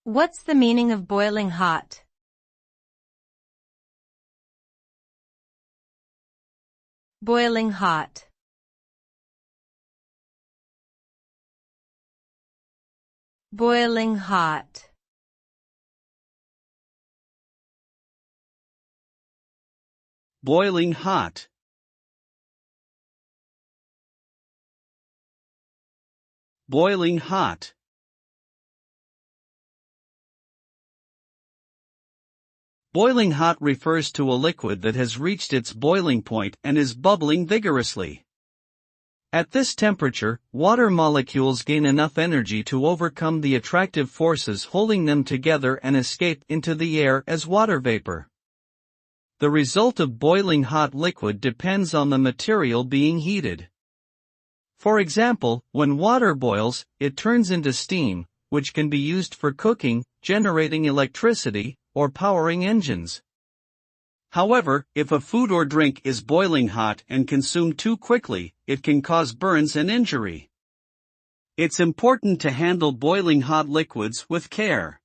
What's the meaning of boiling hot? Boiling hot. Boiling hot. Boiling hot. Boiling hot. Boiling hot refers to a liquid that has reached its boiling point and is bubbling vigorously. At this temperature, water molecules gain enough energy to overcome the attractive forces holding them together and escape into the air as water vapor. The result of boiling hot liquid depends on the material being heated. For example, when water boils, it turns into steam, which can be used for cooking, generating electricity, or powering engines. However, if a food or drink is boiling hot and consumed too quickly, it can cause burns and injury. It's important to handle boiling hot liquids with care.